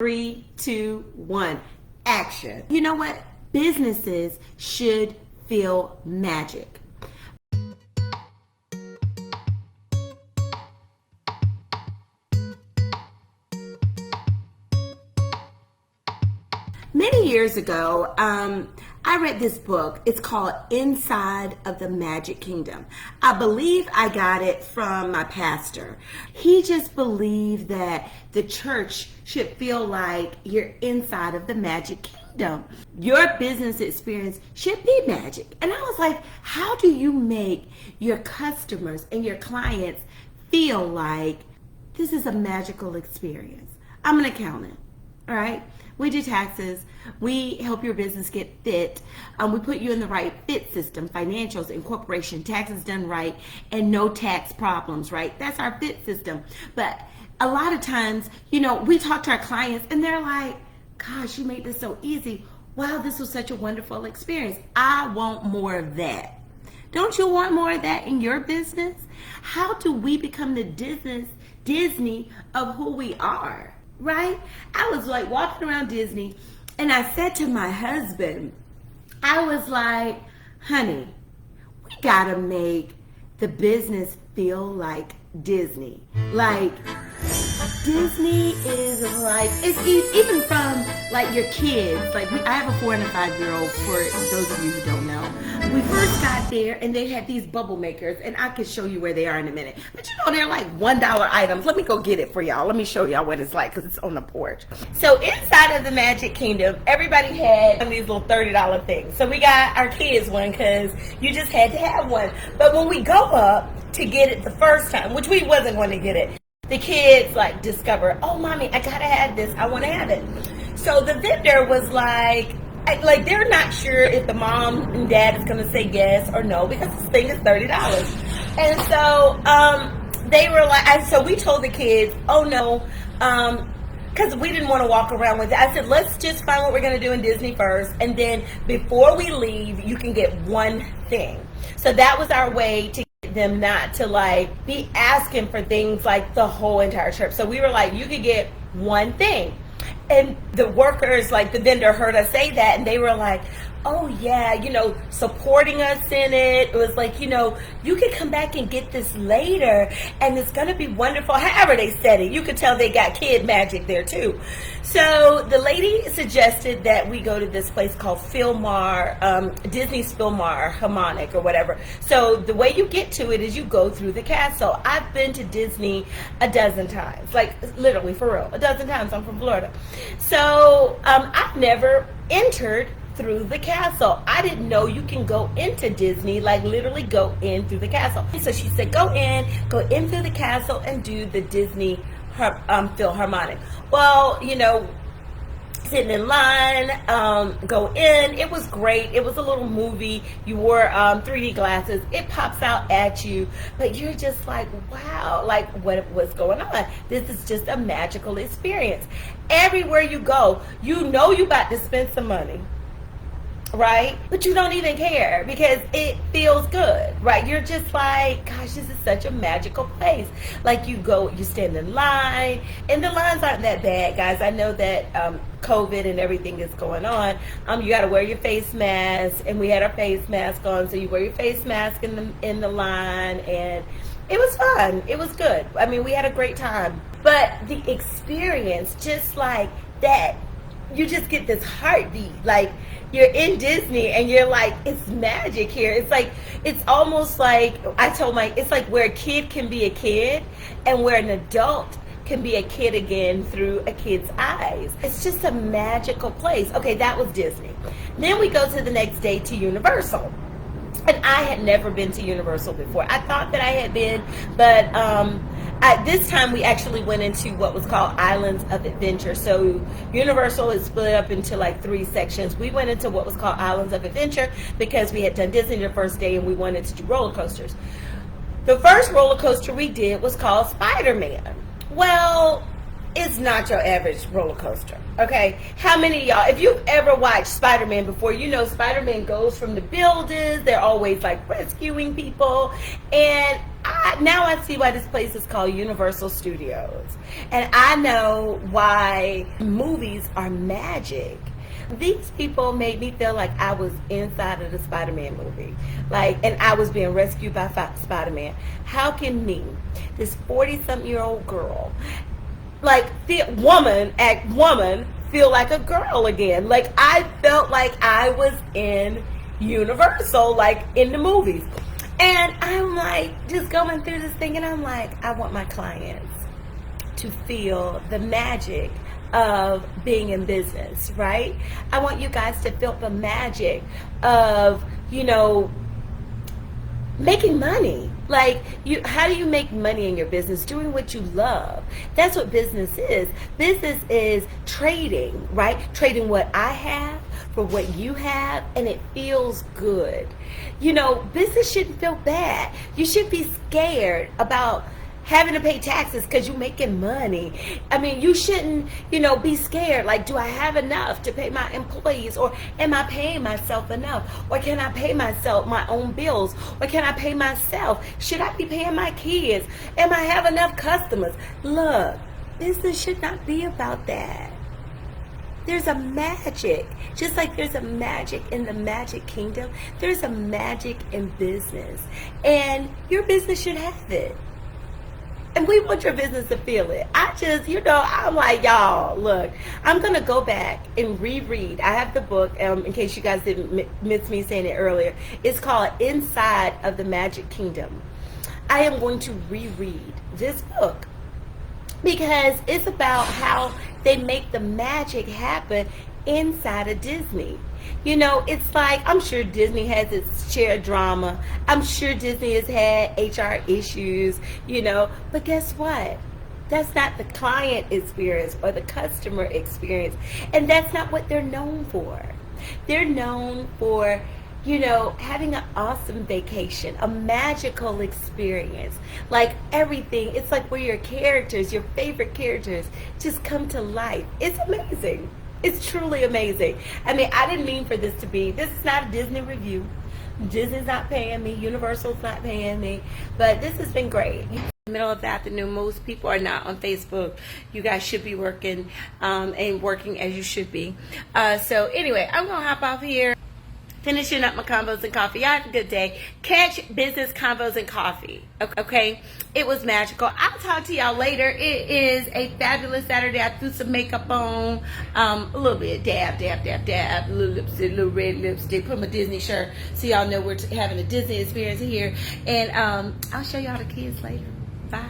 Three, two, one, action. You know what? Businesses should feel magic. Many years ago, I read this book. It's called Inside of the Magic Kingdom. I believe I got it from my pastor. He just believed that the church should feel like you're inside of the magic kingdom. Your business experience should be magic. And I was like, how do you make your customers and your clients feel like this is a magical experience? I'm an accountant, all right? We do taxes. We help your business get fit. We put you in the right fit system, financials, incorporation, taxes done right, and no tax problems, right? That's our fit system. But a lot of times, we talk to our clients and they're like, gosh, you made this so easy. Wow, this was such a wonderful experience. I want more of that. Don't you want more of that in your business? How do we become the Disney of who we are? Right? I was like walking around Disney and I said to my husband, I was like, honey, we gotta make the business feel like Disney. Like Disney is like, it's even from like your kids. Like I have a 4 and a 5-year-old, for those of you who don't know. We first got there and they had these bubble makers, and I can show you where they are in a minute. But they're like $1 items. Let me go get it for y'all. Let me show y'all what it's like, because it's on the porch. So inside of the Magic Kingdom, everybody had these little $30 things. So we got our kids one because you just had to have one. But when we go up to get it the first time, which we wasn't going to get it, the kids like discover, oh mommy, I gotta have this, I want to have it. So the vendor was like they're not sure if the mom and dad is gonna say yes or no, because this thing is $30. And so they were like, so we told the kids, oh no, because we didn't want to walk around with it. I said, let's just find what we're going to do in Disney first, and then before we leave, you can get one thing. So that was our way to get them not to like be asking for things like the whole entire trip. So we were like, you could get one thing. And the workers, like the vendor, heard us say that, and they were like, oh yeah, supporting us in it. It was like, you could come back and get this later and it's going to be wonderful. However they said it, you could tell they got kid magic there too. So the lady suggested that we go to this place called Disney's Fillmar Harmonic or whatever. So the way you get to it is you go through the castle. I've been to Disney a dozen times, like literally for real, a dozen times. I'm from Florida. So I've never entered through the castle. I didn't know you can go into Disney, like literally go in through the castle. So she said, go in through the castle and do the Disney Philharmonic. Well, sitting in line, go in. It was great. It was a little movie. You wore 3D glasses. It pops out at you, but you're just like, wow, like what's going on? This is just a magical experience. Everywhere you go, you about to spend some money, right? But you don't even care because it feels good, right? You're just like, gosh, this is such a magical place. Like you stand in line, and the lines aren't that bad, guys. I know that COVID and everything is going on. You got to wear your face mask, and we had our face mask on, so you wear your face mask in the line, and it was fun. It was good. I mean, we had a great time. But the experience, just like that, you just get this heartbeat. Like you're in Disney and you're like, it's magic here. It's almost like, it's like where a kid can be a kid and where an adult can be a kid again through a kid's eyes. It's just a magical place. Okay, that was Disney. Then we go to the next day to Universal. And I had never been to Universal before. I thought that I had been, but this time we actually went into what was called Islands of Adventure. So Universal is split up into like 3 sections. We went into what was called Islands of Adventure because we had done Disney the first day and we wanted to do roller coasters. The first roller coaster we did was called Spider-Man. Well, it's not your average roller coaster, okay? How many of y'all, if you've ever watched Spider-Man before, Spider-Man goes from the buildings. They're always like rescuing people. And now I see why this place is called Universal Studios. And I know why movies are magic. These people made me feel like I was inside of the Spider-Man movie. Like, and I was being rescued by Spider-Man. How can me, this 40-something-year-old girl, like, woman feel like a girl again? Like, I felt like I was in Universal, like in the movies. And I'm like just going through this thing, and I'm like, I want my clients to feel the magic of being in business, right? I want you guys to feel the magic of, you know, making money. Like, how do you make money in your business? Doing what you love. That's what business is. Business is trading, right? Trading what I have for what you have, and it feels good. You know, business shouldn't feel bad. You should be scared about having to pay taxes because you're making money. I mean, you shouldn't, you know, be scared. Like, do I have enough to pay my employees? Or am I paying myself enough? Or can I pay myself my own bills? Or can I pay myself? Should I be paying my kids? Am I have enough customers? Look, business should not be about that. There's a magic. Just like there's a magic in the magic kingdom, there's a magic in business. And your business should have it. And we want your business to feel it. I just, you know, I'm like, y'all, look, I'm going to go back and reread. I have the book, in case you guys didn't miss me saying it earlier. It's called Inside of the Magic Kingdom. I am going to reread this book because it's about how they make the magic happen inside of Disney. You know, it's like, I'm sure Disney has its share of drama. I'm sure Disney has had HR issues, you know, but guess what? That's not the client experience or the customer experience. And that's not what they're known for. They're known for, you know, having an awesome vacation, a magical experience. Like everything, it's like where your characters, your favorite characters, just come to life. It's amazing. It's truly amazing. I mean, I didn't mean for this is not a Disney review. Disney's not paying me. Universal's not paying me. But this has been great. In the middle of the afternoon, most people are not on Facebook. You guys should be working and working as you should be. So anyway, I'm going to hop off here. Finishing up my combos and coffee. Y'all have a good day. Catch Business Combos and Coffee. Okay? It was magical. I'll talk to y'all later. It is a fabulous Saturday. I threw some makeup on. A little bit. Dab. A little lipstick, a little red lipstick. Put my Disney shirt so y'all know we're having a Disney experience here. And I'll show y'all the kids later. Bye.